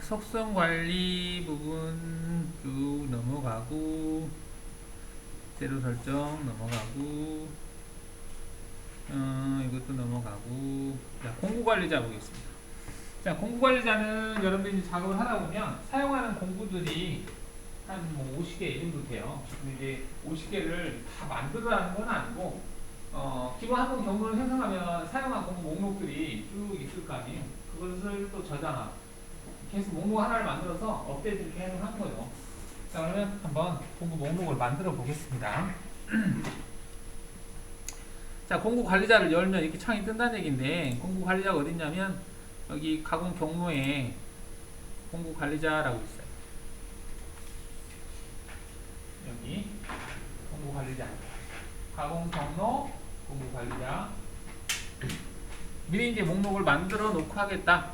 속성 관리 부분 쭉 넘어가고, 제로 설정 넘어가고, 이것도 넘어가고, 자, 공구 관리자 보겠습니다. 자, 공구 관리자는 여러분들이 이제 작업을 하다 보면 사용하는 공구들이 한 뭐 50개 정도 돼요. 근데 이제 50개를 다 만들어라는 건 아니고, 기본 한번 경로를 생성하면 사용한 공구 목록들이 쭉 있을 거 아니에요. 그것을 또 저장하고, 계속 목록 하나를 만들어서 업데이트 이렇게 해놓은 거죠. 자, 그러면 한번 공구 목록을 만들어 보겠습니다. 자, 공구 관리자를 열면 이렇게 창이 뜬다는 얘기인데, 공구 관리자가 어디 있냐면 여기 가공 경로에 공구 관리자라고 있어요. 여기 공구 관리자, 가공 경로 공구 관리자. 미리 이제 목록을 만들어 놓고 하겠다.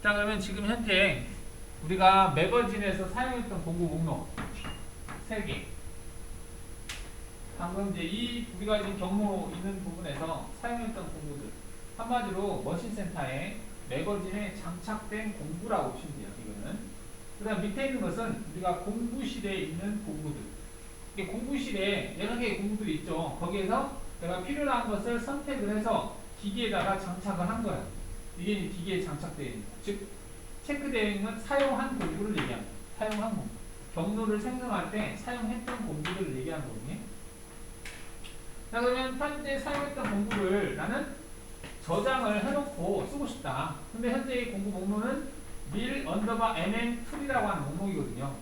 자, 그러면 지금 현재 우리가 매거진에서 사용했던 공구 목록 3개. 방금 이제 이 우리가 지금 경로 있는 부분에서 사용했던 공구들, 한마디로 머신센터에 매거진에 장착된 공구라고 보시면 돼요. 이거는. 그 다음 밑에 있는 것은 우리가 공구실에 있는 공구들. 이게 공구실에 여러 개의 공구들이 있죠. 거기에서 내가 필요한 것을 선택을 해서 기기에다가 장착을 한 거야. 이게 이제 기기에 장착되어 있는 거. 즉 체크되어 있는 사용한 공구를 얘기합니다. 사용한 공구. 경로를 생성할 때 사용했던 공구를 얘기하는 거거든요. 자, 그러면 현재 사용했던 공구를 나는 저장을 해놓고 쓰고 싶다. 근데 현재 이 공구 목록은 mil_mm2이라고 하는 목록이거든요.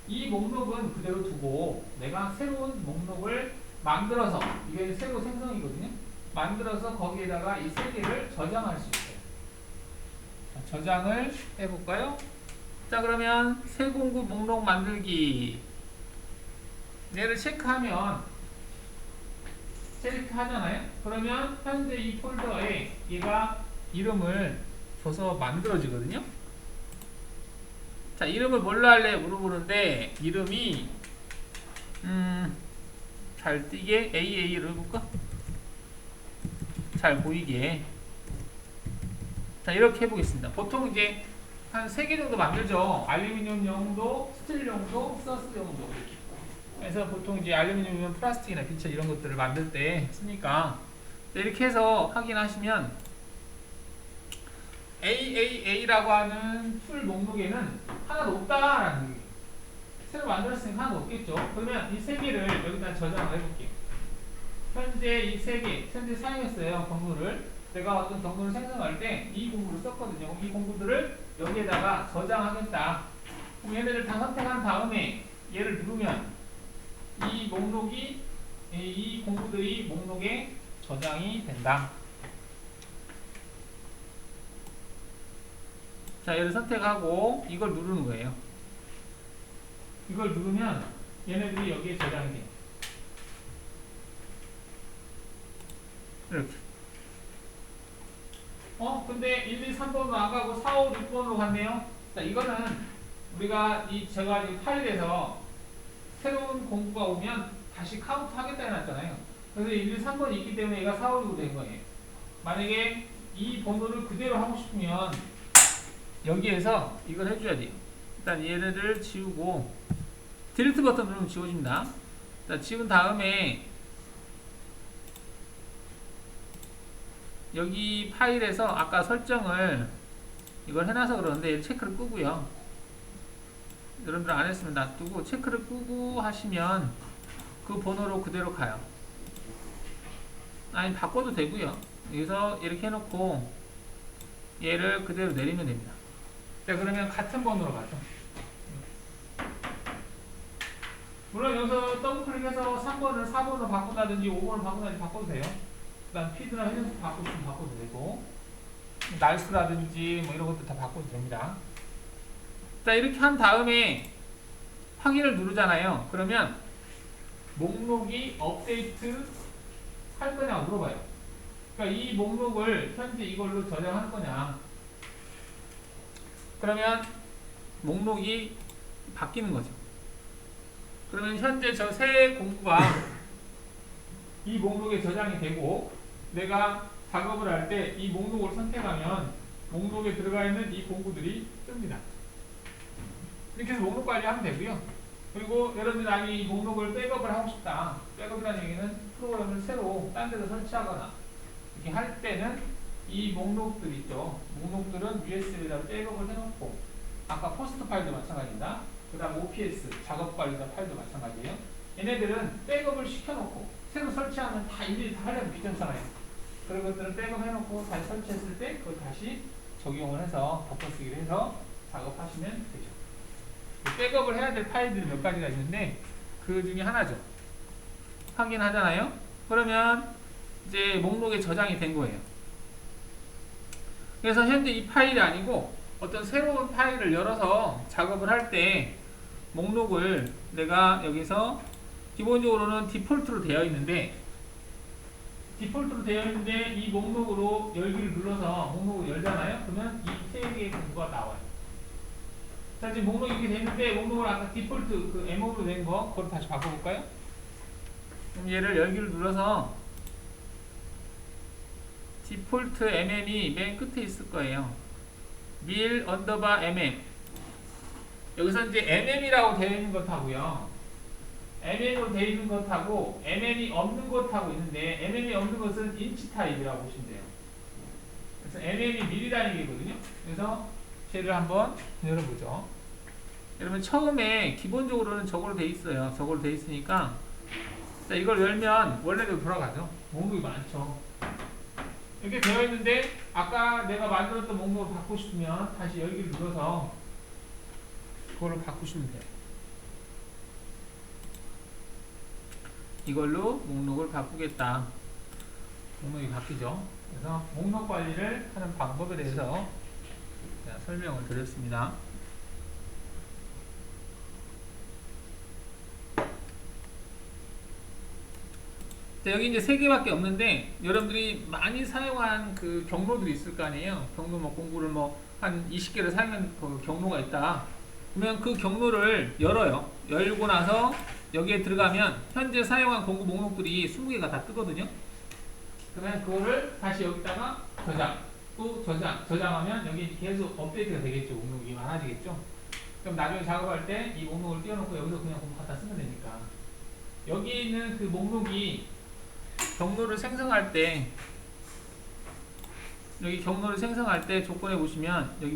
이 목록은 그대로 두고 내가 새로운 목록을 만들어서, 이게 새로 생성이거든요. 만들어서 거기에다가 이 3개를 저장할 수 있어요. 자, 저장을 해볼까요? 자, 그러면 새 공구 목록 만들기. 얘를 체크하면 하잖아요. 그러면 현재 이 폴더에 얘가 이름을 줘서 만들어지거든요. 자, 이름을 뭘로 할래 물어보는데, 이름이 잘 띄게 AA로 해볼까? 잘 보이게. 자, 이렇게 해보겠습니다. 보통 이제 한 3개 정도 만들죠. 알루미늄 용도, 스틸 용도, 서스 용도. 그래서 보통 이제 알루미늄이면 플라스틱이나 빛체 이런 것들을 만들 때 쓰니까, 이렇게 해서 확인하시면 AAA라고 하는 툴 목록에는 하나도 없다라는 얘기예요. 새로 만들었으니까 하나도 없겠죠. 그러면 이 3개를 여기다 저장을 해볼게요. 현재 이 3개, 현재 사용했어요. 경로를. 내가 어떤 경로를 생성할 때 이 공구를 썼거든요. 이 공구들을 여기에다가 저장하겠다. 그럼 얘네를 다 선택한 다음에 얘를 누르면 이 목록이, 이 공구들이 목록에 저장이 된다. 자, 얘를 선택하고 이걸 누르는 거예요. 이걸 누르면 얘네들이 여기에 저장이 돼요. 이렇게. 근데 1, 2, 3번으로 안 가고 4, 5, 6번으로 갔네요. 자, 이거는 우리가 제가 이 파일에서 새로운 공구가 오면 다시 카운트 하겠다 해놨잖아요. 그래서 1, 2, 3번이 있기 때문에 얘가 4, 5, 6으로 된 거예요. 만약에 이 번호를 그대로 하고 싶으면 여기에서 이걸 해줘야 돼요. 일단 얘네를 지우고, 딜리트 버튼 누르면 지워집니다. 자, 지운 다음에 여기 파일에서 아까 설정을 이걸 해놔서 그러는데 체크를 끄고요. 여러분들 안 했으면 놔두고 체크를 끄고 하시면 그 번호로 그대로 가요. 아니, 바꿔도 되고요. 여기서 이렇게 해놓고 얘를 그대로 내리면 됩니다. 자, 그러면 같은 번호로 가죠. 물론 여기서 더블 클릭해서 3번을 4번으로 바꾼다든지 5번을 바꾼다든지 바꿔도 돼요. 그 다음 피드나 회전수 바꾸시면 바꿔도 되고, 날수라든지 뭐 이런 것도 다 바꿔도 됩니다. 자, 이렇게 한 다음에 확인을 누르잖아요. 그러면 목록이 업데이트 할 거냐 물어봐요. 그러니까 이 목록을 현재 이걸로 저장할 거냐. 그러면 목록이 바뀌는 거죠. 그러면 현재 저 새 공구가 이 목록에 저장이 되고, 내가 작업을 할 때 이 목록을 선택하면 목록에 들어가 있는 이 공구들이 뜹니다. 이렇게 해서 목록 관리하면 되고요. 그리고 여러분들 만약에 이 목록을 백업을 하고 싶다. 백업이라는 얘기는 프로그램을 새로 딴 데서 설치하거나 이렇게 할 때는 이 목록들 있죠. 목록들은 USB에다 백업을 해놓고 아까 포스트 파일도 마찬가지입니다. 그 다음 OPS 작업 관리자 파일도 마찬가지예요. 얘네들은 백업을 시켜놓고 새로 설치하면 다 일일이 다 하려면 귀찮잖아요. 그런 것들은 백업 해놓고 다시 설치했을 때 그걸 다시 적용을 해서 덮어쓰기를 해서 작업하시면 되죠. 백업을 해야 될 파일들이 몇 가지가 있는데 그 중에 하나죠. 확인하잖아요. 그러면 이제 목록에 저장이 된 거예요. 그래서 현재 이 파일이 아니고 어떤 새로운 파일을 열어서 작업을 할 때 목록을 내가 여기서 기본적으로는 디폴트로 되어 있는데 이 목록으로 열기를 눌러서 목록을 열잖아요. 그러면 이 세 개의 공구가 나와요. 자, 지금 목록이 이렇게 됐는데 목록을 아까 디폴트 그 MO로 된 거 그걸 다시 바꿔볼까요? 그럼 얘를 열기를 눌러서 디폴트 mm이 맨 끝에 있을 거예요. 밀 언더바 mm. 여기서 이제 mm이라고 되어 있는 것하고요. mm으로 되어 있는 것하고 mm이 없는 것하고 있는데 mm이 없는 것은 인치 타입이라고 보시면 돼요. 그래서 mm이 밀이라는 얘기거든요. 그래서 쟤를 한번 열어보죠. 여러분 처음에 기본적으로는 저걸로 돼 있어요. 저걸로 돼 있으니까 자, 이걸 열면 원래대로 돌아가죠. 목록이 많죠. 이렇게 되어 있는데 아까 내가 만들었던 목록을 바꾸고 싶으면 다시 열기를 눌러서 그걸로 바꾸시면 돼요. 이걸로 목록을 바꾸겠다. 목록이 바뀌죠. 그래서 목록 관리를 하는 방법에 대해서 설명을 드렸습니다. 자, 여기 이제 3개밖에 없는데 여러분들이 많이 사용한 그 경로들이 있을 거 아니에요. 경로 뭐 공구를 뭐 한 20개를 사용한 그 경로가 있다. 그러면 그 경로를 열어요. 열고 나서 여기에 들어가면 현재 사용한 공구 목록들이 20개가 다 뜨거든요. 그러면 그거를 다시 여기다가 저장, 또 저장하면 여기 계속 업데이트가 되겠죠. 목록이 많아지겠죠. 그럼 나중에 작업할 때 이 목록을 띄워놓고 여기서 그냥 공구 갖다 쓰면 되니까. 여기 있는 그 목록이 경로를 생성할 때 여기 경로를 생성할 때 조건에 보시면 여기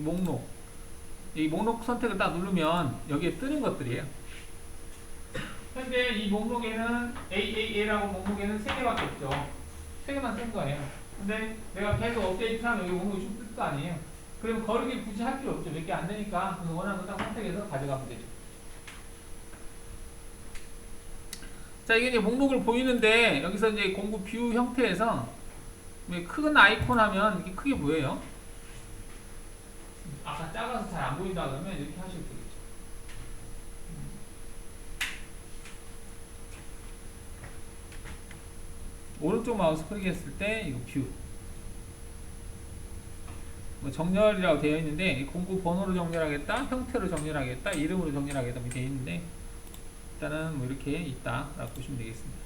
목록 선택을 딱 누르면 여기에 뜨는 것들이에요. 현재 이 목록에는 AAA라고 목록에는 3개밖에 없죠. 3개만 쓴 거예요. 근데 내가 계속 업데이트하면 여기 목록이 쭉 뜰 거 아니에요. 그럼 거르기 굳이 할 필요 없죠. 몇 개 안 되니까 원하는 거 딱 선택해서 가져가면 되죠. 자, 이게 이제 목록을 보이는데 여기서 이제 공구 뷰 형태에서 큰 아이콘 하면 이렇게 크게 보여요. 아까 작아서 잘 안 보인다 그러면 이렇게 하시면 되겠죠. 오른쪽 마우스 클릭했을 때 이거 뷰 뭐 정렬이라고 되어 있는데 공구 번호로 정렬하겠다, 형태로 정렬하겠다, 이름으로 정렬하겠다 이렇게 되어 있는데 일단은 뭐 이렇게 있다 라고 보시면 되겠습니다.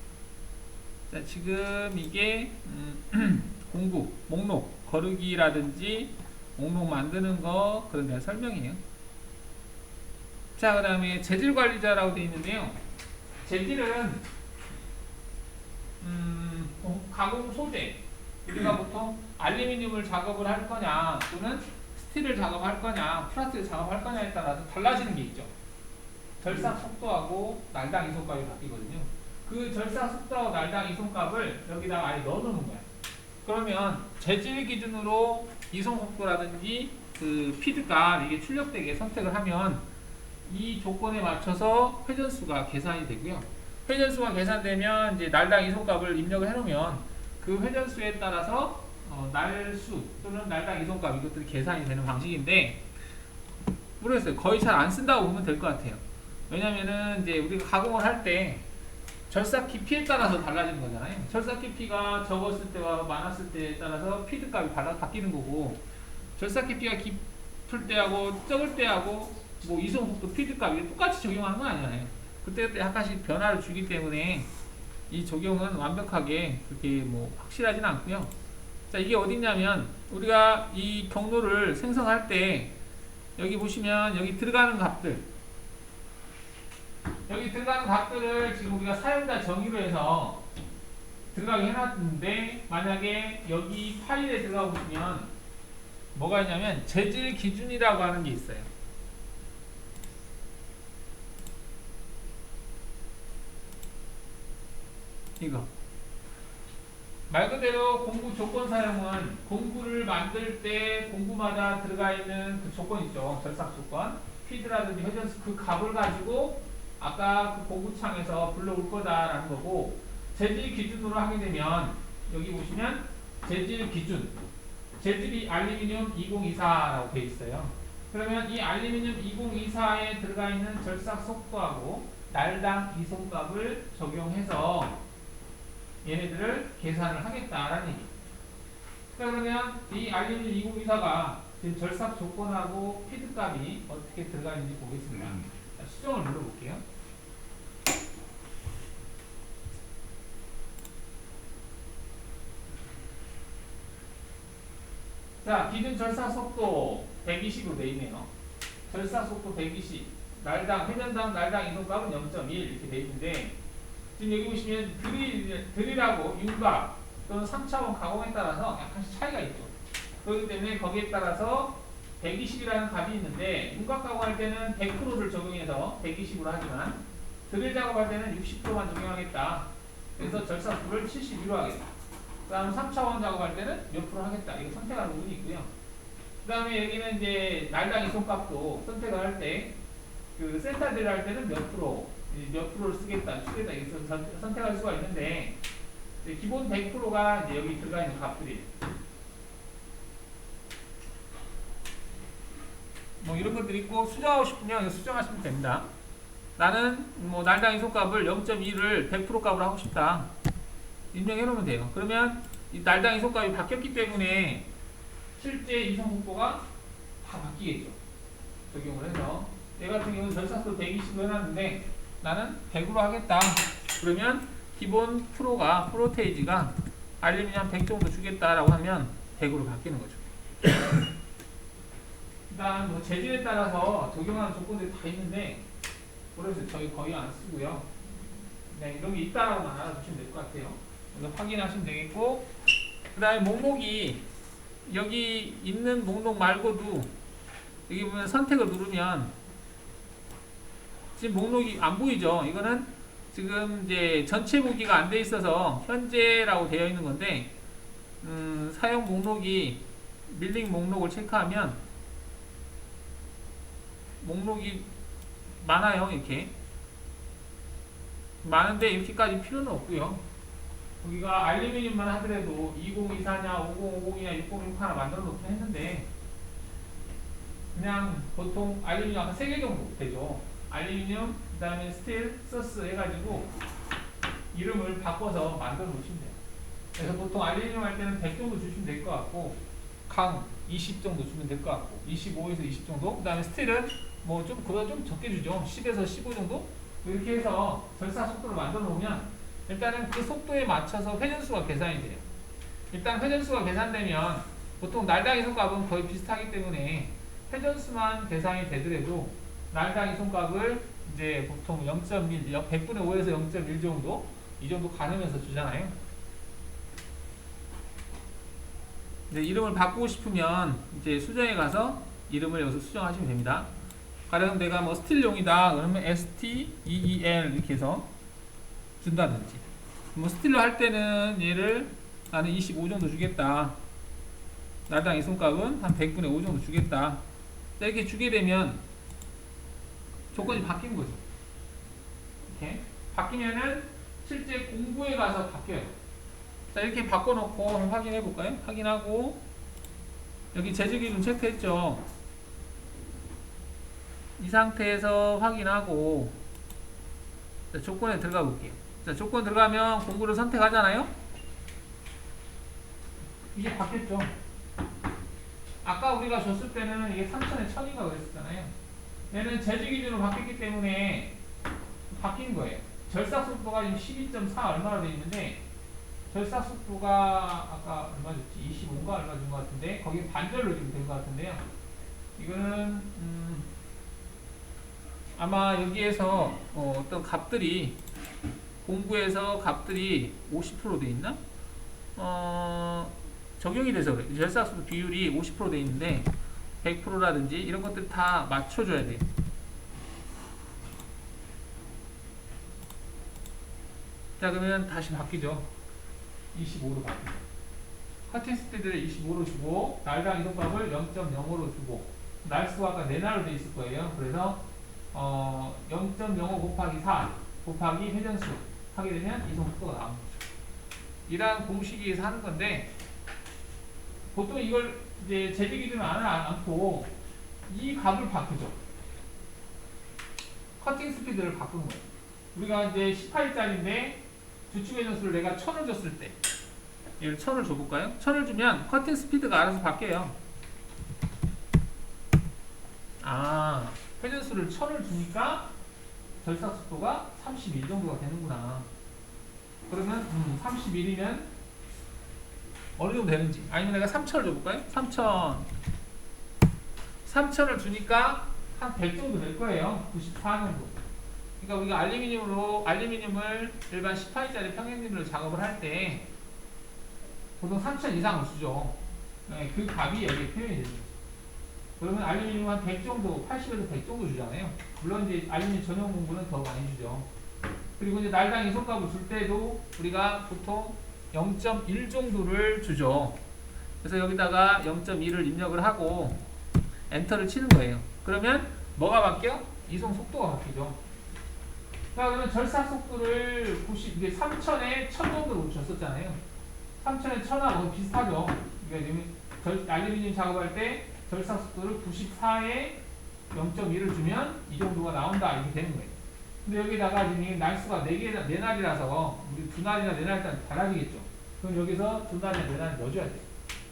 자, 지금 이게 공구, 목록, 거르기라든지 목록 만드는 거 그런 데 설명이에요. 자, 그 다음에 재질 관리자라고 되어 있는데요. 재질은 가공 소재, 우리가 보통 알루미늄을 작업을 할 거냐 또는 스틸을 작업할 거냐 플라스틱을 작업할 거냐에 따라서 달라지는 게 있죠. 절삭 속도하고 날당 이송값이 바뀌거든요. 그 절삭 속도하고 날당 이송값을 여기다가 아예 넣어놓는 거야. 그러면 재질 기준으로 이송 속도라든지 그 피드값 이게 출력되게 선택을 하면 이 조건에 맞춰서 회전수가 계산이 되고요. 회전수가 계산되면 이제 날당 이송값을 입력을 해놓으면 그 회전수에 따라서 날수 또는 날당 이송값 이것들이 계산이 되는 방식인데 모르겠어요. 거의 잘 안 쓴다고 보면 될 것 같아요. 왜냐면은 이제 우리가 가공을 할 때 절삭 깊이에 따라서 달라지는 거잖아요. 절삭 깊이가 적었을 때와 많았을 때에 따라서 피드값이 바뀌는 거고 절삭 깊이가 깊을 때하고 적을 때하고 뭐 이송 속도 피드값이 똑같이 적용하는 건 아니잖아요. 그때 약간씩 변화를 주기 때문에 이 적용은 완벽하게 그렇게 뭐 확실하지는 않고요. 자, 이게 어딨냐면 우리가 이 경로를 생성할 때 여기 보시면 여기 들어가는 값들, 여기 들어가는 값들을 지금 우리가 사용자 정의로 해서 들어가게 해놨는데, 만약에 여기 파일에 들어가 보시면 뭐가 있냐면 재질 기준이라고 하는 게 있어요. 이거 말 그대로 공구 조건 사용은 공구를 만들 때 공구마다 들어가 있는 그 조건 있죠. 절삭 조건, 피드라든지 회전수, 그 값을 가지고 아까 그 공구창에서 불러올 거다라는 거고, 재질 기준으로 하게 되면 여기 보시면 재질 기준, 재질이 알루미늄 2024라고 되어 있어요. 그러면 이 알루미늄 2024에 들어가 있는 절삭 속도하고 날당 이송값을 적용해서 얘네들을 계산을 하겠다라는 얘기. 그러면 이 알루미늄 2024가 지금 절삭 조건하고 피드 값이 어떻게 들어가 있는지 보겠습니다. 자, 수정을 눌러볼게요. 자, 기준 절삭 속도 120으로 되어 있네요. 절삭 속도 120, 날당, 회전당 날당 이동값은 0.1 이렇게 되어 있는데, 지금 여기 보시면 드릴하고 윤곽 또는 3차원 가공에 따라서 약간씩 차이가 있죠. 그렇기 때문에 거기에 따라서 120이라는 값이 있는데, 윤곽 가공할 때는 100%를 적용해서 120으로 하지만 드릴 작업할 때는 60%만 적용하겠다. 그래서 절삭수를 72로 하겠다. 그 다음 3차원 작업할 때는 몇 프로 하겠다. 이거 선택하는 부분이 있고요. 그 다음에 여기는 이제 날당 이송값도 선택을 할 때, 그 센터 드릴 할 때는 몇 프로를 쓰겠다, 쓰겠다, 이렇게 선택할 수가 있는데, 기본 100%가 이제 여기 들어가 있는 값들이에요. 뭐 이런 것들이 있고, 수정하고 싶으면 수정하시면 됩니다. 나는 뭐 날당 이송값을 0.2를 100% 값으로 하고 싶다. 입력해 놓으면 돼요. 그러면 이 날당 이송값이 바뀌었기 때문에 실제 이송 속도가 다 바뀌겠죠. 적용을 해서. 얘 같은 경우는 절삭도 120으로 해놨는데 나는 100으로 하겠다. 그러면 기본 프로테이지가 알루미늄 한 100 정도 주겠다라고 하면 100으로 바뀌는 거죠. 일단 뭐 재질에 따라서 적용하는 조건들이 다 있는데, 그래서 저희 거의 안 쓰고요. 네, 이런 게 있다라고만 알아두시면 될 것 같아요. 그래서 확인하시면 되겠고, 그 다음에 목록이 여기 있는 목록 말고도 여기 보면 선택을 누르면 지금 목록이 안 보이죠? 이거는 지금 이제 전체 보기가 안 돼 있어서 현재라고 되어 있는 건데, 사용 목록이 밀링 목록을 체크하면 목록이 많아요. 이렇게 많은데 이렇게까지 필요는 없고요. 여기가 알루미늄만 하더라도 2024냐 5050이냐 6060 하나 만들어 놓긴 했는데, 그냥 보통 알루미늄 아까 3개 정도 되죠. 알루미늄, 그 다음에 스틸, 서스 해가지고 이름을 바꿔서 만들어 놓으시면 돼요. 그래서 보통 알루미늄 할 때는 100 정도 주시면 될 것 같고, 강 20 정도 주면 될 것 같고, 25에서 20 정도. 그 다음에 스틸은 뭐 좀 그보다 좀 적게 주죠. 10에서 15 정도. 이렇게 해서 절삭 속도를 만들어 놓으면 일단은 그 속도에 맞춰서 회전수가 계산이 돼요. 일단 회전수가 계산되면 보통 날당 이송값은 거의 비슷하기 때문에 회전수만 계산이 되더라도 날당 이송값을 이제 보통 0.1, 100분의 5에서 0.1 정도, 이 정도 가늠해서 주잖아요. 이제 이름을 바꾸고 싶으면 이제 수정에 가서 이름을 여기서 수정하시면 됩니다. 가령 내가 뭐 스틸용이다 그러면 STEEL 이렇게 해서 준다든지, 뭐 스틸로 할 때는 얘를 나는 25 정도 주겠다, 날당 이송값은 한 100분의 5 정도 주겠다, 이렇게 주게 되면 조건이 바뀐 거죠. 이렇게 바뀌면은 실제 공부에 가서 바뀌어요. 자, 이렇게 바꿔놓고 한번 확인해 볼까요? 확인하고 여기 재질 기준 체크했죠. 이 상태에서 확인하고, 자, 조건에 들어가 볼게요. 자, 조건 들어가면 공구를 선택하잖아요. 이게 바뀌었죠. 아까 우리가 줬을 때는 이게 3,000에 1,000인가 그랬었잖아요. 얘는 재질 기준으로 바뀌었기 때문에 바뀐 거예요. 절삭 속도가 지금 12.4 얼마나 돼 있는데, 절삭 속도가 아까 얼마 줬지? 25인가 얼마 준 것 같은데 거기 반절로 지금 된 것 같은데요. 이거는 아마 여기에서 어떤 값들이 공부에서 값들이 50%돼 있나? 적용이 돼서 그래. 절삭수 비율이 50%돼 있는데 100%라든지 이런 것들 다 맞춰줘야 돼. 자, 그러면 다시 바뀌죠. 25로 바뀌죠. 커팅 스피드를 25로 주고 날당 이동값을 0.05로 주고 날수가 아까 4날로 돼 있을 거예요. 그래서 0.05 곱하기 4 곱하기 회전수 하게 되면 이동 속도가 나오는 거죠. 이러한 공식에서 하는 건데 보통 이걸 이제 제재 기준을 안 않고 이 값을 바꾸죠. 커팅 스피드를 바꾸는 거예요. 우리가 이제 18짜리인데 주축 회전수를 내가 1000을 줬을 때 얘를 1000을 줘볼까요? 1000을 주면 커팅 스피드가 알아서 바뀌어요. 회전수를 1000을 주니까 절삭 속도가 31 정도가 되는구나. 그러면 31이면 어느 정도 되는지. 아니면 내가 3000을 줘볼까요? 3000을 주니까 한 100 정도 될 거예요. 94 정도. 그러니까 우리가 알루미늄을 일반 18짜리 평행림으로 작업을 할 때 보통 3000 이상을 주죠. 네, 그 값이 여기에 표현이 되죠. 그러면 알루미늄 한 100 정도, 80에서 100 정도 주잖아요. 물론 이제 알루미늄 전용 공구는 더 많이 주죠. 그리고 이제 날당 이송값을 줄 때도 우리가 보통 0.1 정도를 주죠. 그래서 여기다가 0.1을 입력을 하고 엔터를 치는 거예요. 그러면 뭐가 바뀌어? 이송 속도가 바뀌죠. 자, 그러면 절삭 속도를 이게 3000에 1000 정도로 줬었잖아요. 3000에 1000하고 비슷하죠. 그러니까 알루미늄 작업할 때 절삭 속도를 94에 0.1을 주면 이 정도가 나온다 이렇게 되는 거예요. 근데 여기다가 지금 날수가 4날이라서 우리 2날이나 4날 따라 달라지겠죠. 그럼 여기서 2날이나 4날 넣어줘야 돼요.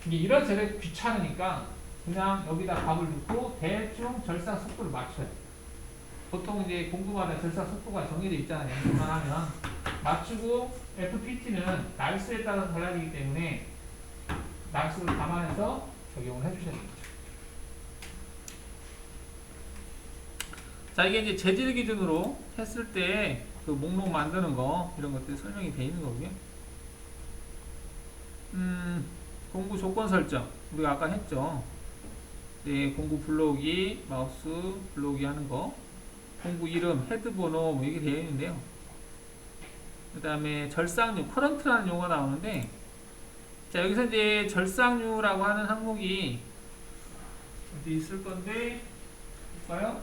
이게 이런저런 귀찮으니까 그냥 여기다 값을 넣고 대충 절삭 속도를 맞춰야 돼요. 보통 이제 공구마다 절삭 속도가 정해져 있잖아요. 그만하면 맞추고 FPT는 날수에 따라서 달라지기 때문에 날수를 감안해서 적용을 해주셔야 됩니다. 자, 이게 이제 재질 기준으로 했을 때 그 목록 만드는 거 이런 것들이 설명이 되어 있는 거고요. 공구 조건 설정 우리가 아까 했죠. 네, 공구 불러오기, 마우스 불러오기 하는 거, 공구 이름, 헤드 번호 뭐 이게 되어 있는데요. 그 다음에 절삭류, 커런트라는 용어가 나오는데, 자 여기서 이제 절삭류라고 하는 항목이 어디 있을 건데 볼까요?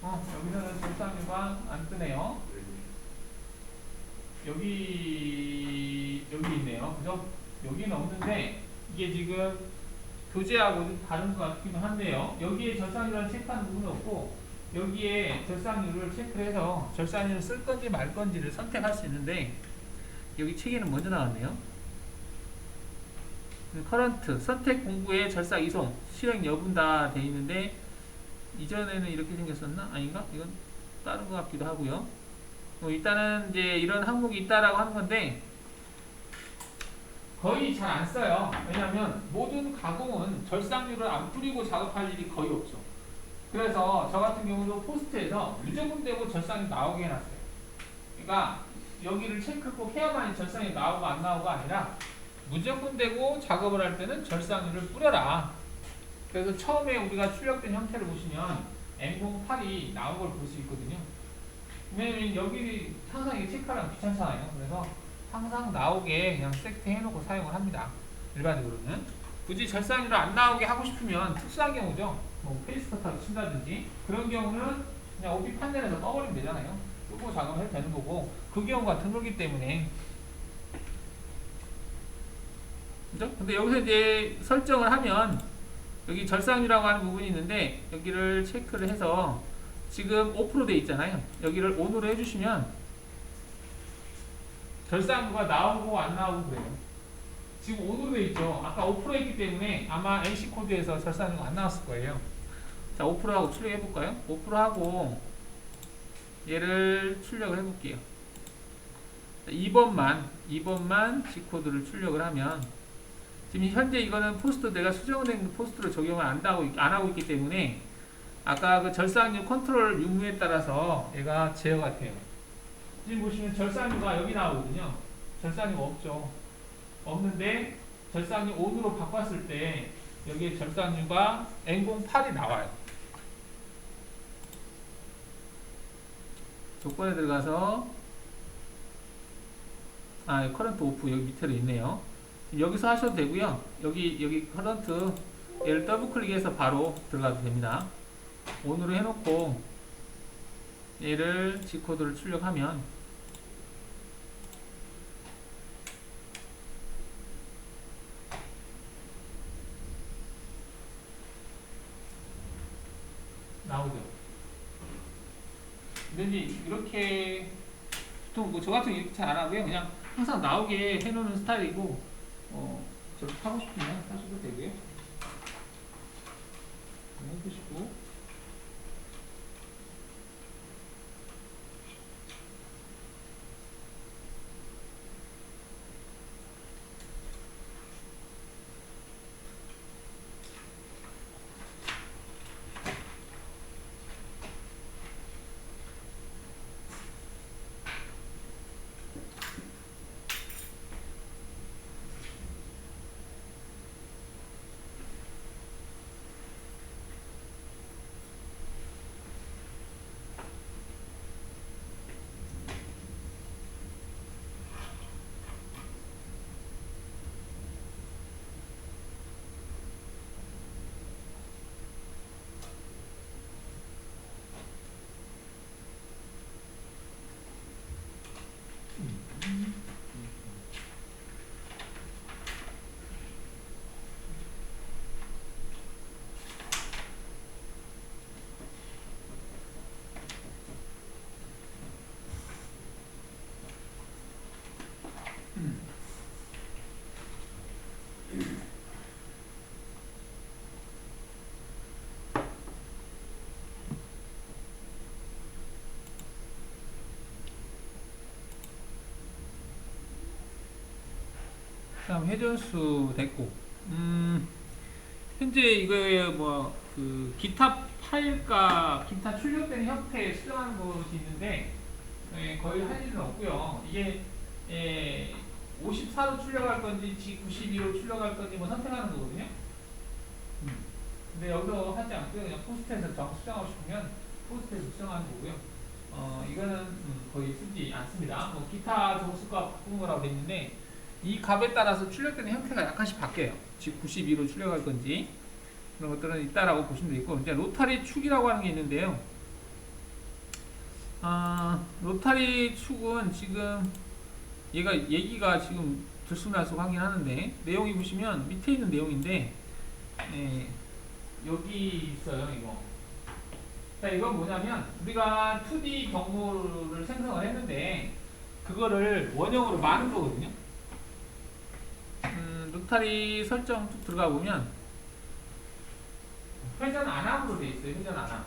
여기서는 절삭류가 안 뜨네요. 여기 있네요. 그죠? 여기는 없는데 이게 지금 교재하고 좀 다른 것 같기는 한데요. 여기에 절삭류를 체크하는 부분은 없고 여기에 절삭류를 체크를 해서 절삭류를 쓸 건지 말 건지를 선택할 수 있는데 여기 책에는 먼저 나왔네요. 커런트, 선택 공구의 절삭 이송, 실행 여부는 다 되어 있는데 이전에는 이렇게 생겼었나? 아닌가? 이건 다른 것 같기도 하고요. 일단은 이제 이런 항목이 있다라고 하는 건데 거의 잘 안 써요. 왜냐하면 모든 가공은 절삭류를 안 뿌리고 작업할 일이 거의 없죠. 그래서 저 같은 경우도 포스트에서 무조건 되고 절삭이 나오게 해놨어요. 그러니까 여기를 체크 꼭 해야만이 절삭이 나오고 안 나오고가 아니라 무조건 되고 작업을 할 때는 절삭류를 뿌려라. 그래서 처음에 우리가 출력된 형태를 보시면 M08이 나온 걸 볼 수 있거든요. 왜냐면 여기 항상 이게 체크하면 귀찮잖아요. 그래서 항상 나오게 그냥 세트 해놓고 사용을 합니다. 일반적으로는. 굳이 절삭류를 안 나오게 하고 싶으면 특수한 경우죠. 뭐 페이스커터로 친다든지 그런 경우는 그냥 OP 판넬에서 떠버리면 되잖아요. 끄고 작업을 해도 되는 거고 그 경우가 드물기 때문에. 그죠? 근데 여기서 이제 설정을 하면 여기 절삭류라고 하는 부분이 있는데 여기를 체크를 해서 지금 5% 돼 있잖아요. 여기를 ON으로 해주시면 절삭류가 나오고 안 나오고 그래요. 지금 5로 돼 있죠. 아까 5% 했기 때문에 아마 NC 코드에서 절삭류가 안 나왔을 거예요. 자, 5%하고 출력해 볼까요? 5%하고 얘를 출력을 해 볼게요. 2번만 G코드를 출력을 하면 지금 현재 이거는 포스트 내가 수정된 포스트를 적용을 안 하고 있기 때문에 아까 그 절상류 컨트롤 유무에 따라서 얘가 제어가 돼요. 지금 보시면 절상류가 여기 나오거든요. 절상류가 없죠. 없는데 절상류 온으로 바꿨을 때 여기에 절상류가 N08이 나와요. 조건에 들어가서 커런트 오프 여기 밑에로 있네요. 여기서 하셔도 되고요. 여기 커런트 얘를 더블 클릭해서 바로 들어가도 됩니다. 온으로 해놓고 얘를 G코드를 출력하면 나오죠. 근데 이제 이렇게 보통 저 같은 경우 이렇게 잘 안 하고요. 그냥 항상 나오게 해놓는 스타일이고 저렇게 하고 싶으면 하셔도 되고요. 해보시고 다음 회전수 됐고 현재 이거에 그 기타 파일과 기타 출력된 형태에 수정하는 것이 있는데 거의 할 일은 없고요. 이게 54로 출력할 건지 G92로 출력할 건지 선택하는 거거든요. 근데 여기서 하지 않고요. 그냥 포스트에서 정 수정하고 싶으면 포스트에서 수정하는 거고요. 이거는 거의 쓰지 않습니다. 기타 정수가 바꾼 거라고 되어 있는데 이 값에 따라서 출력되는 형태가 약간씩 바뀌어요. 즉 92로 출력할 건지 그런 것들은 있다라고 보시면 되겠고, 이제 로타리 축이라고 하는 게 있는데요. 로타리 축은 지금 얘기가 지금 들쑥날쑥하긴 하는데 내용이 보시면 밑에 있는 내용인데 여기 있어요. 이거. 자, 이건 뭐냐면 우리가 2D 경로를 생성을 했는데 그거를 원형으로 마는 거거든요. 로타리 설정 쭉 들어가 보면 회전 안 함으로 되어 있어요. 회전 안 함.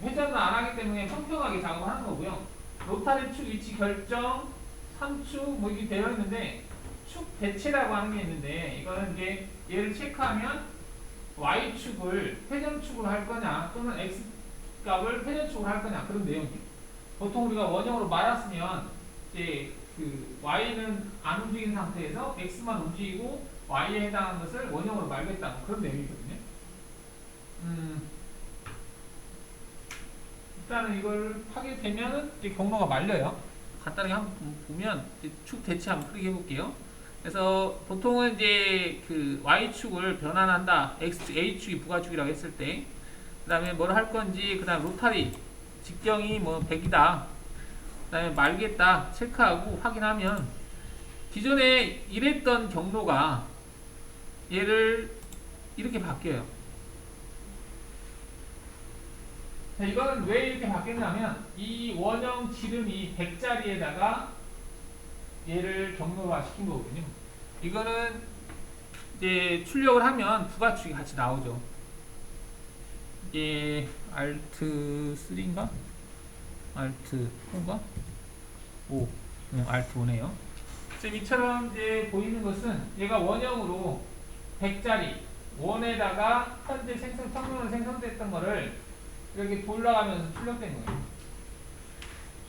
회전을 안 하기 때문에 평평하게 작업을 하는 거고요. 로타리 축 위치 결정, 3축 이게 되어 있는데 축 대체라고 하는 게 있는데 이거는 이제 얘를 체크하면 Y축을 회전축으로 할 거냐 또는 X값을 회전축으로 할 거냐 그런 내용이에요. 보통 우리가 원형으로 말았으면 이제 그 Y는 안 움직인 상태에서 X만 움직이고 Y에 해당하는 것을 원형으로 말겠다 그런 내용이거든요. 일단은 이걸 하게 되면은 이제 경로가 말려요. 간단하게 한번 보면 축 대체 한번 크게 해볼게요. 그래서 보통은 이제 그 Y축을 변환한다, A축이 부가축이라고 했을 때, 그 다음에 뭘 할 건지, 그 다음 로타리 직경이 100이다, 그 다음에 말겠다 체크하고 확인하면 기존에 이랬던 경로가 얘를 이렇게 바뀌어요. 자, 이거는 왜 이렇게 바뀌었냐면 이 원형 지름이 100짜리에다가 얘를 경로화 시킨 거거든요. 이거는 이제 출력을 하면 부가축이 같이 나오죠. 이게 Alt 3인가? Alt 4인가? 5. Alt 5네요. 지금 이처럼 이제 보이는 것은 얘가 원형으로 100짜리 원에다가 현재 평면으로 생성됐던 거를 이렇게 돌아가면서 출력된 거예요.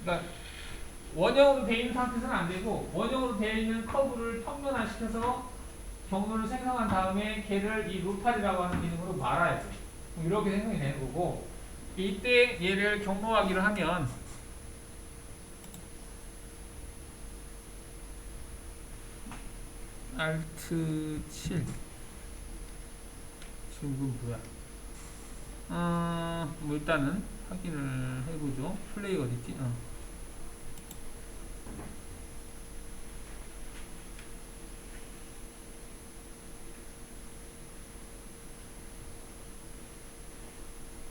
그러니까 원형으로 되어 있는 상태에서는 안 되고 원형으로 되어 있는 커브를 평면화시켜서 경로를 생성한 다음에 걔를 이 로탈이라고 하는 기능으로 말아야죠. 이렇게 생성이 되는 거고 이때 얘를 경로하기를 하면 Alt 7 지금 이건 뭐야? 뭐 일단은 확인을 해보죠. 플레이가 어딨지?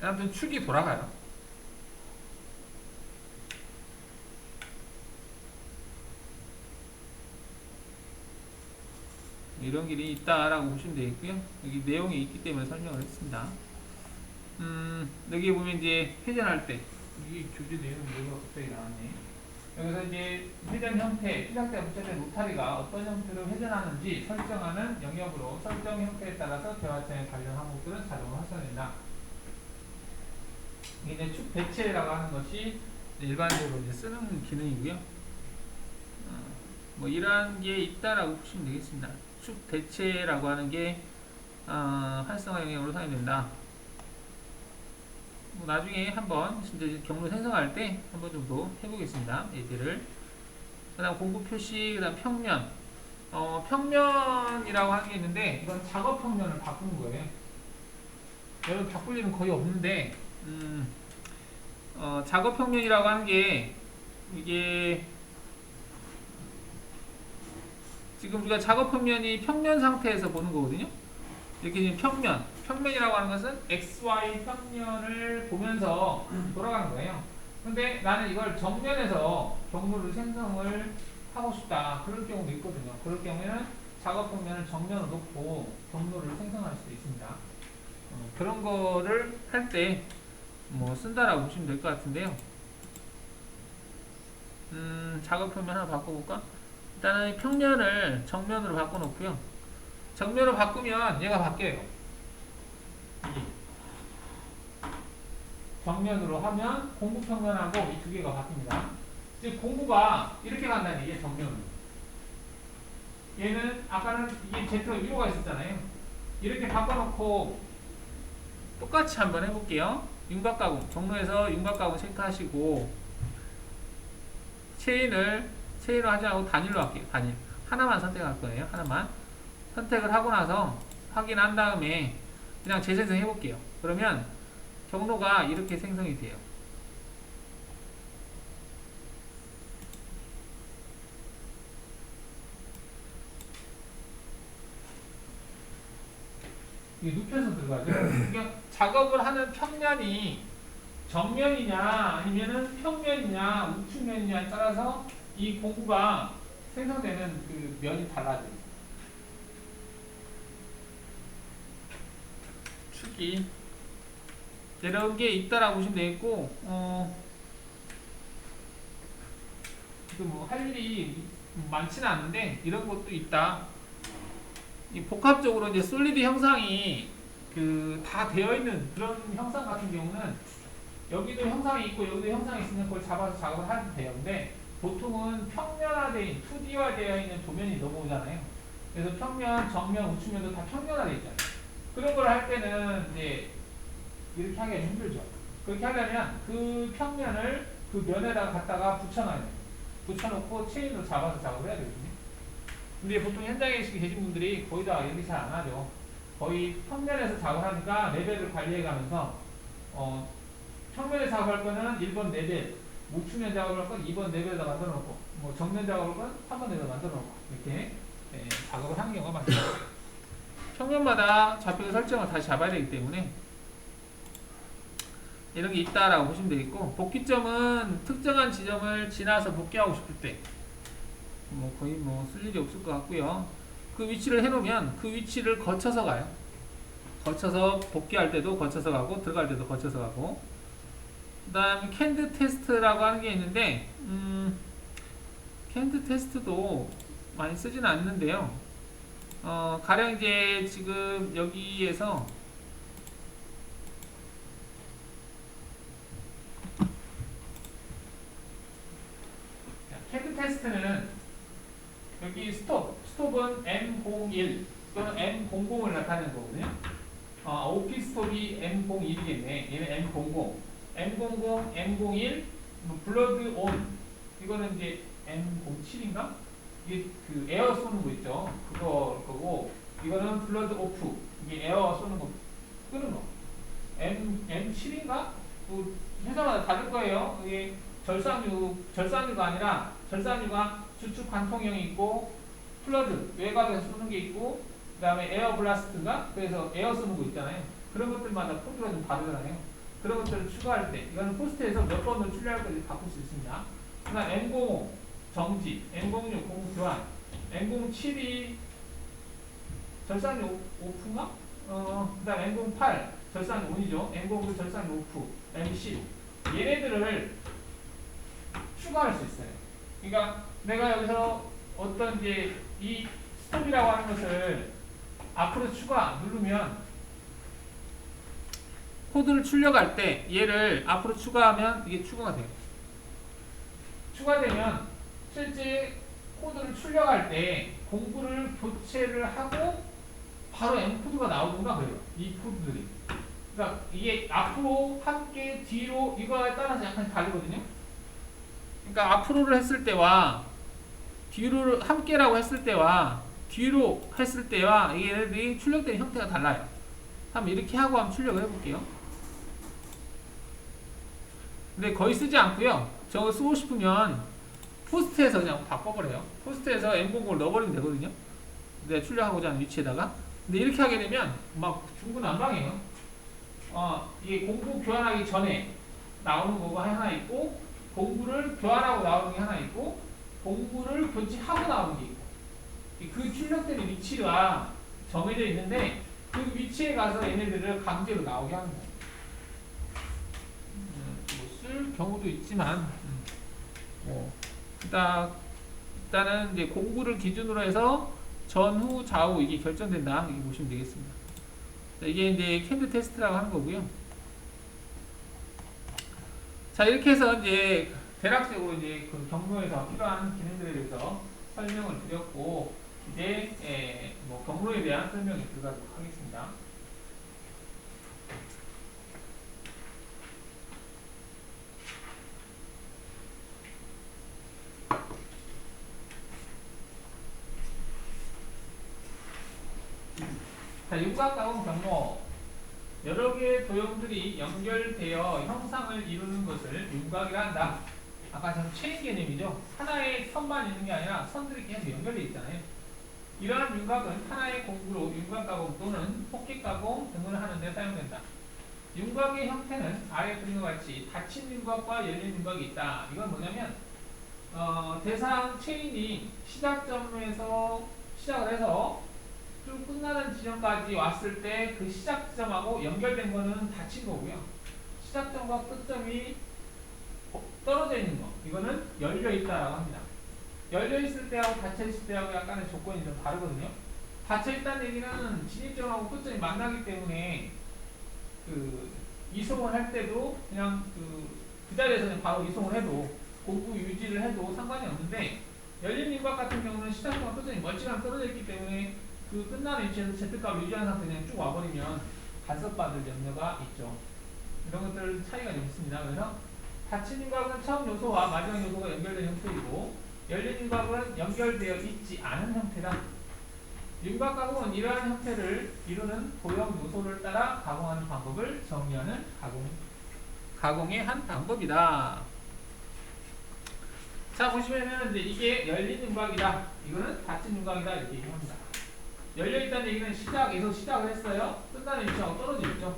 아무튼 축이 돌아가요. 이런 길이 있다라고 보시면 되겠고요. 여기 내용이 있기 때문에 설명을 했습니다. 여기 보면 이제 회전할 때 이게 교재 내용이 뭐가 갑자기 나왔네. 여기서 이제 회전 형태, 시작대 붙여진 로타리가 어떤 형태로 회전하는지 설정하는 영역으로 설정 형태에 따라서 대화창에 관련 항목들은 자동으로 활성화된다. 이게 이제 축 대체라고 하는 것이 일반적으로 이제 쓰는 기능이고요. 뭐 이러한 게 있다라고 보시면 되겠습니다. 축 대체라고 하는 게 활성화 영역으로 사용된다. 뭐 나중에 한번 진짜 경로 생성할 때 한번 정도 해보겠습니다. 얘들을. 그 다음 공구 표시, 그 다음 평면. 평면이라고 하는 게 있는데 이건 작업 평면을 바꾸는 거예요. 여러분 바꿀 일은 거의 없는데 작업 평면이라고 하는 게 이게 지금 우리가 작업 평면이 평면 상태에서 보는 거거든요. 이렇게 평면이라고 하는 것은 XY 평면을 보면서 돌아가는 거예요. 근데 나는 이걸 정면에서 경로를 생성을 하고 싶다. 그럴 경우도 있거든요. 그럴 경우에는 작업 평면을 정면으로 놓고 경로를 생성할 수도 있습니다. 그런 거를 할 때 뭐 쓴다라고 보시면 될 것 같은데요. 작업 평면 하나 바꿔볼까? 일단은 평면을 정면으로 바꿔놓고요. 정면으로 바꾸면 얘가 바뀌어요. 정면으로 하면 공구 평면하고 이 두 개가 바뀝니다. 즉 공구가 이렇게 간다는 얘기예요. 정면으로. 얘는 아까는 이게 Z가 위로가 있었잖아요. 이렇게 바꿔놓고 똑같이 한번 해볼게요. 윤곽가공 경로에서 윤곽가공 체크하시고 체인을 하지 않고 단일로 할게요. 단일 하나만 선택할 거예요. 하나만 선택을 하고 나서 확인한 다음에 그냥 재생성 해볼게요. 그러면 경로가 이렇게 생성이 돼요. 이게 눕혀서 들어가죠. 그러니까 작업을 하는 평면이 정면이냐 아니면은 평면이냐 우측면이냐에 따라서 이 공구가 생성되는 그 면이 달라져요. 축이 이런 게 있다라고 보시면 되겠고, 지금 뭐 할 일이 많지는 않은데 이런 것도 있다. 이 복합적으로 이제 솔리드 형상이 그 다 되어 있는 그런 형상 같은 경우는 여기도 형상이 있고 여기도 형상이 있으면 그걸 잡아서 작업을 하면 돼요. 근데 보통은 평면화된 2D화 되어 있는 도면이 넘어오잖아요. 그래서 평면, 정면, 우측면도 다 평면화되어 있잖아요. 그런 걸 할 때는 이제 이렇게 하기가 힘들죠. 그렇게 하려면 그 평면을 그 면에다가 갖다가 붙여놔야 돼요. 붙여놓고 체인으로 잡아서 작업을 해야 되거든요. 근데 보통 현장에 계신 분들이 거의 다 이렇게 잘 안 하죠. 거의 평면에서 작업을 하니까 레벨을 관리해가면서 평면에 작업할 거는 1번 레벨, 우측면 작업할 건 2번 레벨에다 만들어 놓고 뭐 정면 작업할 건 3번 레벨에다 만들어 놓고 이렇게 작업을 하는 경우가 많죠. 평면마다 좌표의 설정을 다시 잡아야 되기 때문에 이런 게 있다라고 보시면 되겠고, 복귀점은 특정한 지점을 지나서 복귀하고 싶을 때 뭐 거의 뭐 쓸 일이 없을 것 같고요. 그 위치를 해놓으면 그 위치를 거쳐서 가요. 거쳐서 복귀할 때도 거쳐서 가고 들어갈 때도 거쳐서 가고. 그 다음 캔드 테스트라고 하는 게 있는데 캔트 테스트도 많이 쓰지는 않는데요. 가령 이제 지금 여기에서 캔트 테스트는 여기 스톱은 M01 또는 M00을 나타내는 거거든요. OP 스톱이 M01이겠네. 얘는 M00, M00, M01, 블러드 온. 이거는 이제 M07인가? 이게 그 에어 쏘는 거 있죠. 그거 거고, 이거는 블러드 오프. 이게 에어 쏘는 거 끄는 거. M7인가? 뭐 회사마다 다를 거예요. 이게 절산유가 아니라 절산유가 주축 관통형이 있고, 플러드 외곽에서 쏘는 게 있고, 그 다음에 에어 블라스트인가? 그래서 에어 쏘는 거 있잖아요. 그런 것들마다 코드가 좀 다르잖아요. 그런 것들을 추가할 때 이거는 포스트에서 몇 번을 출력할 건지 바꿀 수 있습니다. 그다음 M05 정지, M06 공급 교환, M07이 절산유 오프인가? 그다음 M08 절산유 온이죠. M09 절산유 오프, M10 얘네들을 추가할 수 있어요. 그러니까 내가 여기서 어떤 이제 이 스톱이라고 하는 것을 앞으로 추가 누르면 코드를 출력할 때 얘를 앞으로 추가하면 이게 추가가 돼요. 추가되면 실제 코드를 출력할 때 공구를 교체를 하고 바로 M코드가 나오는가 그래요. 이 코드들이. 그러니까 이게 앞으로 함께 뒤로 이거에 따라서 약간 다르거든요. 그러니까 앞으로를 했을 때와 뒤로 함께라고 했을 때와 뒤로 했을 때와 얘네들이 출력되는 형태가 달라요. 한번 이렇게 하고 한번 출력을 해볼게요. 근데 거의 쓰지 않고요. 저거 쓰고 싶으면 포스트에서 그냥 바꿔버려요. 포스트에서 M00을 넣어버리면 되거든요. 내가 출력하고자 하는 위치에다가. 근데 이렇게 하게 되면 막 중구난방이에요. 이게 공구 교환하기 전에 나오는 거가 하나 있고, 공구를 교환하고 나오는 게 하나 있고, 공구를 교체하고 나오는 게 있고, 그 출력되는 위치가 정해져 있는데 그 위치에 가서 얘네들을 강제로 나오게 하는 거예요. 뭐 쓸 경우도 있지만, 일단은 이제 공구를 기준으로 해서 전후 좌우 이게 결정된다 이렇게 보시면 되겠습니다. 자, 이게 이제 캔드 테스트라고 하는 거고요. 자, 이렇게 해서 이제 대략적으로 이제 그 경로에서 필요한 기능들에 대해서 설명을 드렸고, 이제 뭐 경로에 대한 설명이 들어가도록 하겠습니다. 자, 윤곽가공 경로. 여러 개의 도형들이 연결되어 형상을 이루는 것을 윤곽이라 한다. 아까 전 체인 개념이죠. 하나의 선만 있는 게 아니라 선들이 계속 연결되어 있잖아요. 이러한 윤곽은 하나의 공구로 윤곽가공 또는 폭깃가공 등을 하는 데 사용된다. 윤곽의 형태는 아래 그림과 같이 닫힌 윤곽과 열린 윤곽이 있다. 이건 뭐냐면 대상 체인이 시작점에서 시작을 해서 쭉 끝나는 지점까지 왔을 때 그 시작 지점하고 연결된 거는 닫힌 거고요. 시작점과 끝점이 떨어져 있는 거, 이거는 열려 있다라고 합니다. 열려 있을 때하고 닫혀 있을 때하고 약간의 조건이 좀 다르거든요. 닫혀 있다는 얘기는 진입점하고 끝점이 만나기 때문에 그 이송을 할 때도 그냥 그 자리에서 그냥 바로 이송을 해도 공구 유지를 해도 상관이 없는데, 열린 윤곽 같은 경우는 시작점과 끝점이 멀찌감치 떨어져 있기 때문에 그 끝나는 위치에서 Z값 유지하는 상태 그냥 쭉 와버리면 간섭받을 염려가 있죠. 이런 것들 차이가 좀 있습니다. 그래서 닫힌 윤곽은 처음 요소와 마지막 요소가 연결된 형태이고, 열린 윤곽은 연결되어 있지 않은 형태다. 윤곽 가공은 이러한 형태를 이루는 도형 요소를 따라 가공하는 방법을 정의하는 가공의 한 방법이다. 자, 보시면은 이제 이게 열린 윤곽이다, 이거는 닫힌 윤곽이다 이렇게 얘기합니다. 열려있다는 얘기는 시작에서 시작을 했어요. 끝나는 위치하고 떨어져 있죠.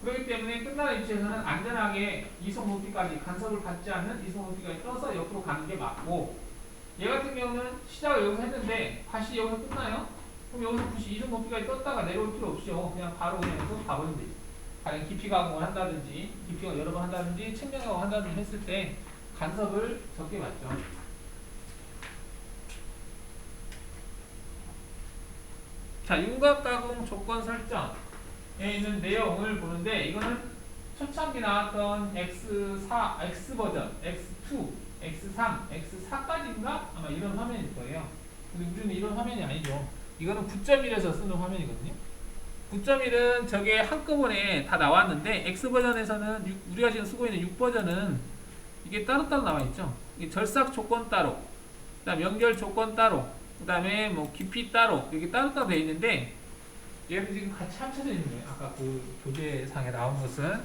그렇기 때문에 끝나는 위치에서는 안전하게 이송 높이까지 간섭을 받지 않는 이송 높이까지 떠서 옆으로 가는 게 맞고, 얘 같은 경우는 시작을 여기서 했는데 다시 여기서 끝나요? 그럼 여기서 굳이 이송 높이까지 떴다가 내려올 필요 없이요. 그냥 바로 그냥 여기서 가버리면 되죠. 가령 깊이 가공을 한다든지, 깊이가 여러 번 한다든지, 측면 가공을 한다든지 했을 때 간섭을 적게 받죠. 자, 윤곽가공 조건 설정에 있는 내용을 보는데 이거는 초창기 나왔던 X4, X버전, X2, X3, X4까지인가? 아마 이런 화면일 거예요. 근데 우리는 이런 화면이 아니죠. 이거는 9.1에서 쓰는 화면이거든요. 9.1은 저게 한꺼번에 다 나왔는데 X버전에서는 우리가 지금 쓰고 있는 6버전은 이게 따로따로 나와 있죠. 절삭 조건 따로, 그다음 연결 조건 따로, 그다음에 뭐 깊이 따로 이렇게 따로따로 되어 있는데 얘는 지금 같이 합쳐져 있는 거예요. 아까 그 교재상에 나온 것은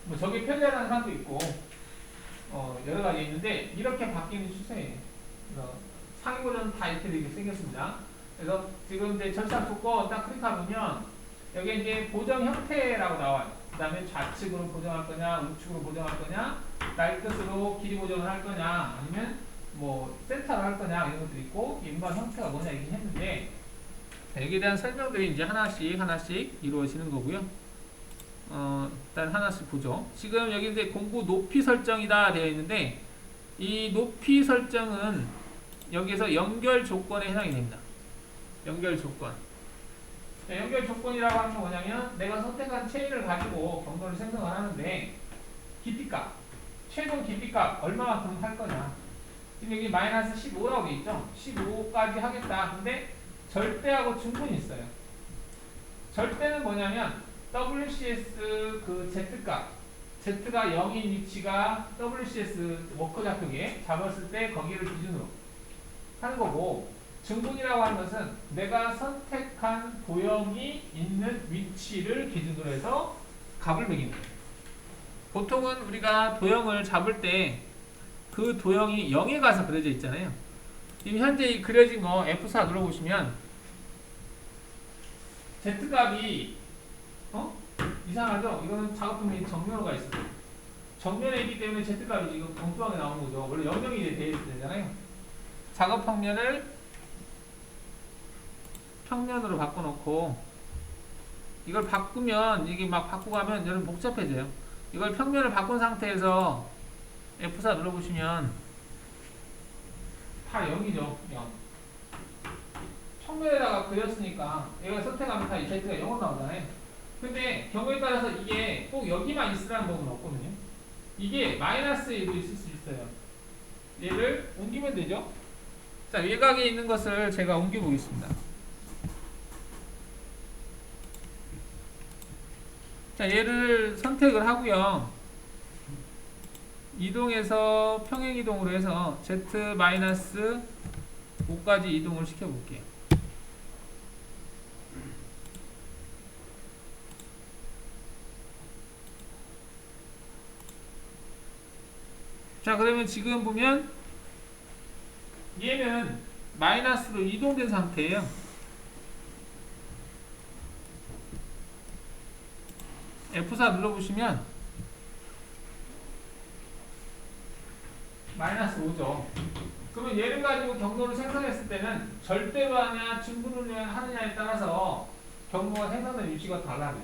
뭐 저게 편리하다는 사람도 있고 여러 가지 있는데 이렇게 바뀌는 추세예요. 상위 버전은 다 이렇게 되게 생겼습니다. 그래서 지금 이제 절삭 조건 딱 클릭하면 여기 이제 보정 형태라고 나와요. 그 다음에 좌측으로 보정할 거냐, 우측으로 보정할 거냐, 날끝으로 길이 보정을 할 거냐, 아니면 뭐 센터로 할 거냐 이런 것들이 있고 인방 형태가 뭐냐 얘기 했는데 여기에 대한 설명들이 이제 하나씩 이루어지는 거고요. 일단 하나씩 보죠. 지금 여기 이제 공구 높이 설정이다 되어 있는데 이 높이 설정은 여기에서 연결 조건에 해당이 됩니다. 연결 조건. 자, 연결 조건이라고 하는 건 뭐냐면 내가 선택한 체인을 가지고 경로를 생성을 하는데 깊이값, 최종 깊이값 얼마만큼 할 거냐. 지금 여기 마이너스 15라고 되어 있죠. 15까지 하겠다. 근데 절대하고 중분이 있어요. 절대는 뭐냐면 WCS 그 Z값, Z가 0인 위치가 WCS 워커 좌표기에 잡았을 때 거기를 기준으로 하는 거고, 중분이라고 하는 것은 내가 선택한 도형이 있는 위치를 기준으로 해서 값을 매기는 거예요. 보통은 우리가 도형을 잡을 때 그 도형이 0에 가서 그려져 있잖아요. 지금 현재 그려진 거 F4 눌러보시면 Z값이 이상하죠? 이거는 작업품이 정면으로 가 있어요. 정면에 있기 때문에 Z값이 지금 엉뚱하게 나오는 거죠. 원래 0명이 되어 있잖아요. 작업 평면을 평면으로 바꿔놓고 이걸 바꾸면 이게 막 바꾸고 하면 여러분 복잡해져요. 이걸 평면을 바꾼 상태에서 F4 눌러보시면 다 0이죠. 0. 평면에다가 그렸으니까 얘가 선택하면 다 Z가 0으로 나오잖아요. 근데 경우에 따라서 이게 꼭 여기만 있으라는 법은 없거든요. 이게 마이너스에도 있을 수 있어요. 얘를 옮기면 되죠. 자, 외곽에 있는 것을 제가 옮겨 보겠습니다. 자, 얘를 선택을 하고요. 이동해서 평행 이동으로 해서 Z-5까지 이동을 시켜 볼게요. 자, 그러면 지금 보면 얘는 마이너스로 이동된 상태예요. F4 눌러보시면 마이너스 5죠. 그러면 얘를 가지고 경로를 생성했을 때는 절대로 하냐 중분으로 하느냐에 따라서 경로가 생성된 위치가 달라요.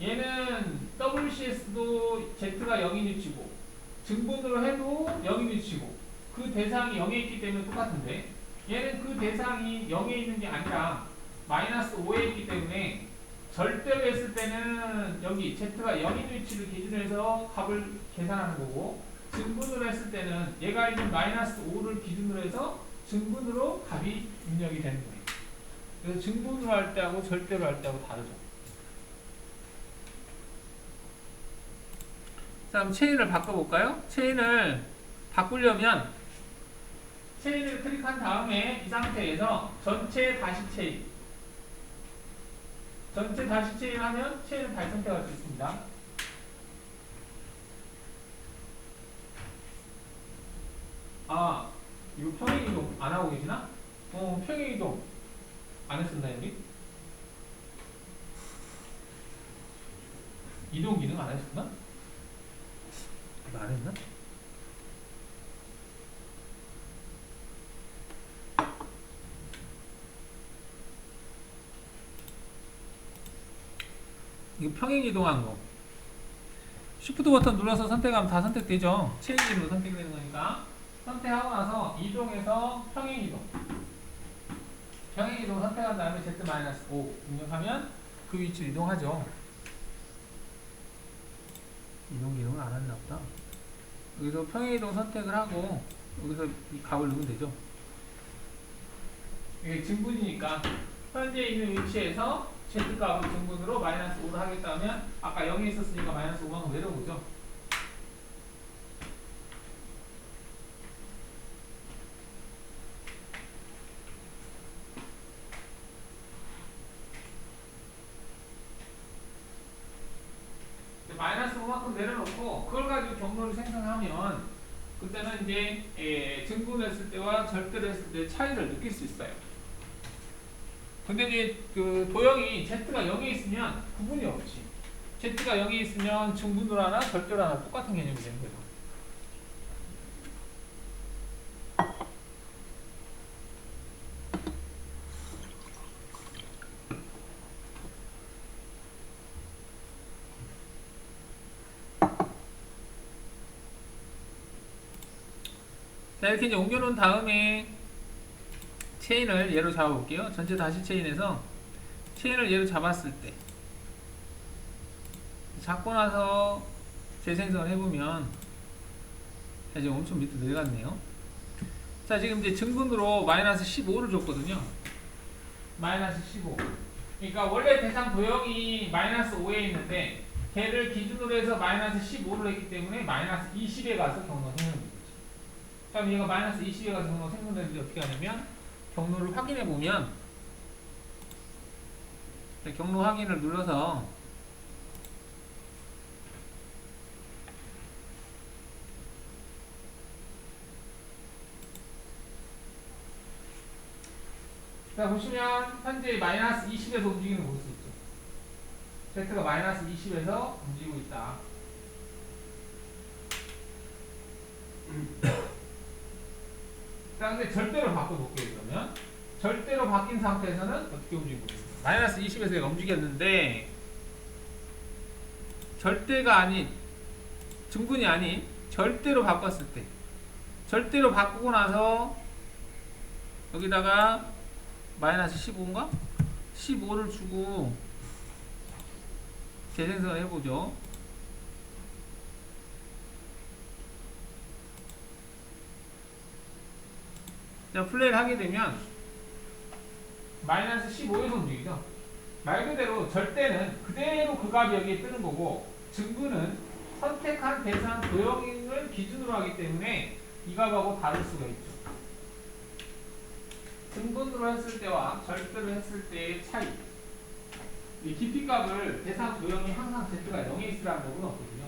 얘는 WCS도 Z가 0인 위치고 증분으로 해도 0인 위치고 그 대상이 0에 있기 때문에 똑같은데 얘는 그 대상이 0에 있는 게 아니라 마이너스 5에 있기 때문에 절대로 했을 때는 여기 Z가 0인 위치를 기준으로 해서 값을 계산하는 거고 증분으로 했을 때는 얘가 있는 마이너스 5를 기준으로 해서 증분으로 값이 입력이 되는 거예요. 그래서 증분으로 할 때하고 절대로 할 때하고 다르죠. 자, 그럼 체인을 바꿔볼까요? 체인을 바꾸려면 체인을 클릭한 다음에 이 상태에서 전체 다시 체인 하면 체인을 다시 선택할 수 있습니다. 아, 이거 평행이동 안 하고 계시나? 평행이동 안 했었나 여기? 이동 기능 안 했었나? 이거 안 했나? 이거 평행이동한 거. Shift 버튼 눌러서 선택하면 다 선택되죠. 체인지로 선택되는 거니까. 선택하고 나서 이동해서 평행이동. 평행이동 선택한 다음에 Z-5 입력하면 그 위치로 이동하죠. 이동기능을 안 했나 보다. 여기서 평행이동 선택을 하고 여기서 이 값을 넣으면 되죠. 이게 증분이니까 현재 있는 위치에서 Z값을 증분으로 -5를 하겠다면 아까 0에 있었으니까 -5만큼 내려오죠. -5만큼 내려놓고 그걸 가지고 경로를 생성하면 그때는 이제 증분했을 때와 절대로 했을 때 차이를 느낄 수 있어요. 근데 이제 그 도형이 Z가 0에 있으면 구분이 없지. Z가 0에 있으면 증분으로 하나 절대로 하나 똑같은 개념이 되는 거죠. 자, 이렇게 이제 옮겨놓은 다음에 체인을 얘로 잡아볼게요. 전체 다시 체인에서 체인을 얘로 잡았을 때 잡고 나서 재생성을 해보면 이제 엄청 밑으로 내려갔네요. 자, 지금 이제 증분으로 -15를 줬거든요. -15. 그러니까 원래 대상 도형이 -5에 있는데 걔를 기준으로 해서 -15를 했기 때문에 -20에 가서 경로 생성됩니다. 그럼 얘가 -20에 가서 경로 생성되는지 어떻게 하냐면 경로를 확인해 보면 경로 확인을 눌러서 자, 보시면 현재 -20에서 움직이는 거 볼 수 있죠. Z가 -20에서 움직이고 있다. 자, 근데 절대로 바꿔볼게요. 그러면 절대로 바뀐 상태에서는 어떻게 움직이고 있습니까? -20에서 얘가 움직였는데 절대가 아닌 증분이 아닌 절대로 바꿨을 때 절대로 바꾸고 나서 여기다가 -15인가? 15를 주고 재생성을 해보죠. 자, 플레이를 하게 되면 -15에서 움직이죠. 말 그대로 절대는 그대로 그 값이 여기에 뜨는 거고 증분은 선택한 대상 도형을 기준으로 하기 때문에 이 값하고 다를 수가 있죠. 증분으로 했을 때와 절대로 했을 때의 차이. 이 깊이값을 대상 도형이 항상 Z가 0에 있으라는 법은 없거든요.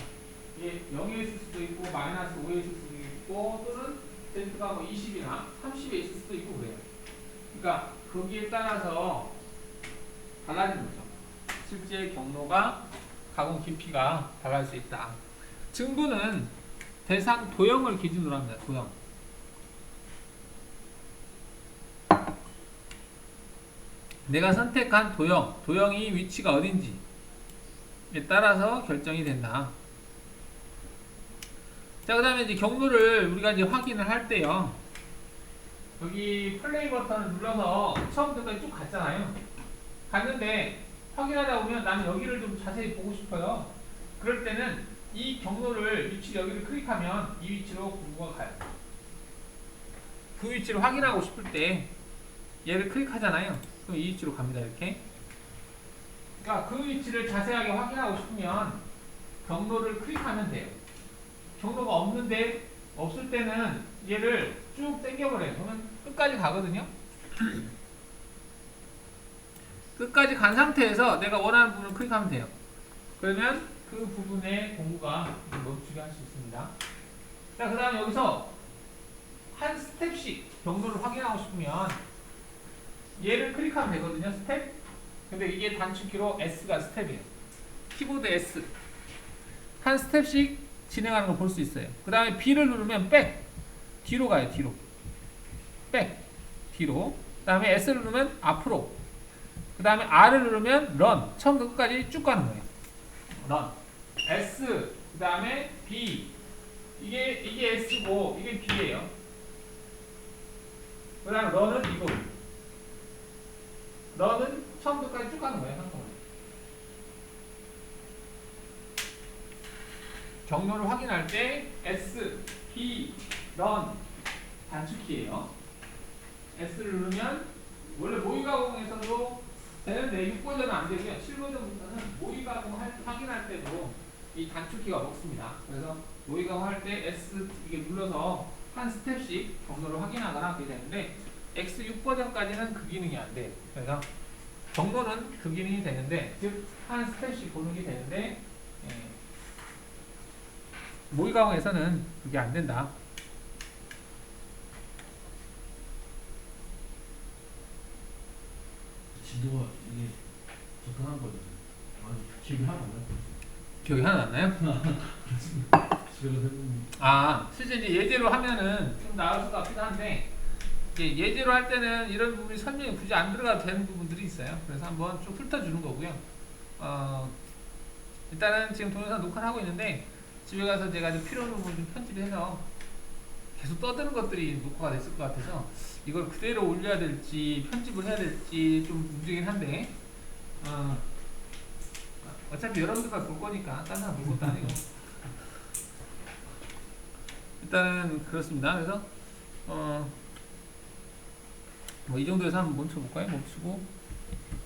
이게 0에 있을 수도 있고 -5에 있을 수도 있고 또는 Z가 뭐 20이나 30에 있을 수도 있고 그래요. 그러니까 거기에 따라서 달라지는 거죠. 실제 경로가 가공 깊이가 달라질 수 있다. 증분은 대상 도형을 기준으로 합니다. 도형. 내가 선택한 도형이 위치가 어딘지에 따라서 결정이 된다. 자, 그 다음에 이제 경로를 우리가 이제 확인을 할 때요. 여기 플레이 버튼을 눌러서 처음부터까지 쭉 갔잖아요. 갔는데 확인하다 보면 나는 여기를 좀 자세히 보고 싶어요. 그럴 때는 이 경로를 위치 여기를 클릭하면 이 위치로 공구가 가요. 그 위치를 확인하고 싶을 때 얘를 클릭하잖아요. 그럼 이 위치로 갑니다. 이렇게. 그러니까 그 위치를 자세하게 확인하고 싶으면 경로를 클릭하면 돼요. 경로가 없는데 없을 때는 얘를 쭉 당겨버려요. 그러면 끝까지 가거든요. 끝까지 간 상태에서 내가 원하는 부분을 클릭하면 돼요. 그러면 그 부분의 공구가 멈추게 할 수 있습니다. 자, 그 다음에 여기서 한 스텝씩 경로를 확인하고 싶으면 얘를 클릭하면 되거든요. 스텝. 근데 이게 단축키로 S가 스텝이에요. 키보드 S. 한 스텝씩 진행하는 걸 볼 수 있어요. 그 다음에 B를 누르면 백. 뒤로 가요. 뒤로. 백. 뒤로. 그 다음에 S를 누르면 앞으로. 그 다음에 R을 누르면 run. 처음부터 끝까지 쭉 가는 거예요. run. S. 그 다음에 B. 이게 S고 이게 B예요. 그 다음에 run은 이거. 런은 처음부터까지 쭉 가는 거예요. 한꺼번에. 경로를 확인할 때 S, B, 런 단축키예요. S를 누르면 원래 모의가공에서도 되는데 6버전은 안 되고요. 7버전부터는 모의가공 확인할 때도 이 단축키가 먹습니다. 그래서 모의가공 할 때 S 이게 눌러서 한 스텝씩 경로를 확인하거나 그게 되는데 X 6버전까지는 그 기능이 안 돼요. 그래서 경로는 그 기능이 되는데 즉 한 스텝씩 보는 게 되는데 모의가공에서는 그게 안 된다. 지도가 이게 접근한 거죠. 기억이 하나도 안 나요. 기억이 하나 안 나요? 집에서 해보면 아, 실제 이제 예제로 하면은 좀 나을 것 같기도 한데 이제 예제로 할 때는 이런 부분이 설명이 굳이 안 들어가도 되는 부분들이 있어요. 그래서 한번 좀 훑어주는 거고요. 일단은 지금 동영상 녹화를 하고 있는데 집에 가서 제가 좀 필요한 부분 좀 편집해서 계속 떠드는 것들이 녹화가 됐을 것 같아서 이걸 그대로 올려야 될지 편집을 해야 될지 좀 문제긴 한데 어차피 여러분들만 볼 거니까 딴 사람 볼 것도 아니고 일단은 그렇습니다. 그래서 뭐 이 정도에서 한번 멈춰볼까요? 멈추고